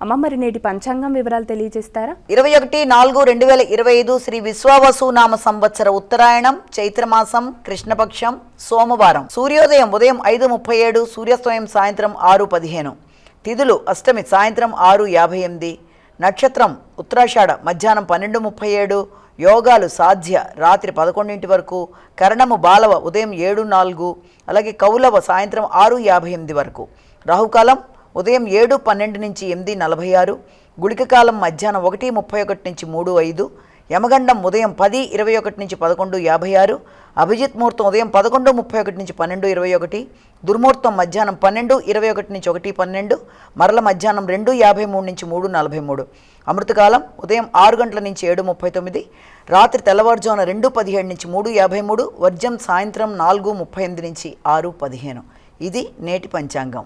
అమ్మ, మరి నేటి పంచాంగం వివరాలు తెలియజేస్తారా? 21/4/2025 శ్రీ విశ్వావసునామ సంవత్సర ఉత్తరాయణం చైత్రమాసం కృష్ణపక్షం సోమవారం. సూర్యోదయం ఉదయం 5:37, సూర్యాస్తమయం సాయంత్రం 6:15. తిథులు అష్టమి సాయంత్రం 6:58, నక్షత్రం ఉత్తరాషాఢ మధ్యాహ్నం 12:37, యోగాలు సాధ్య రాత్రి 11 వరకు, కరణము బాలవ ఉదయం 7:04, అలాగే కౌలవ సాయంత్రం 6:58 వరకు. రాహుకాలం ఉదయం 7:12 నుంచి 8:46, గుళిక కాలం మధ్యాహ్నం 1:31 నుంచి 3:05, యమగండం ఉదయం 10:21 నుంచి 11:56, అభిజిత్ ముహూర్తం ఉదయం 11:31 నుంచి 12:21, దుర్ముహూర్తం మధ్యాహ్నం 12:21 నుంచి 1:12, మరల మధ్యాహ్నం 2:53 నుంచి 3:43, అమృతకాలం ఉదయం 6 గంటల నుంచి 7:39, రాత్రి తెల్లవారుజామున 2:17 నుంచి 3:53, వర్జం సాయంత్రం 4:38 నుంచి 6:15. ఇది నేటి పంచాంగం.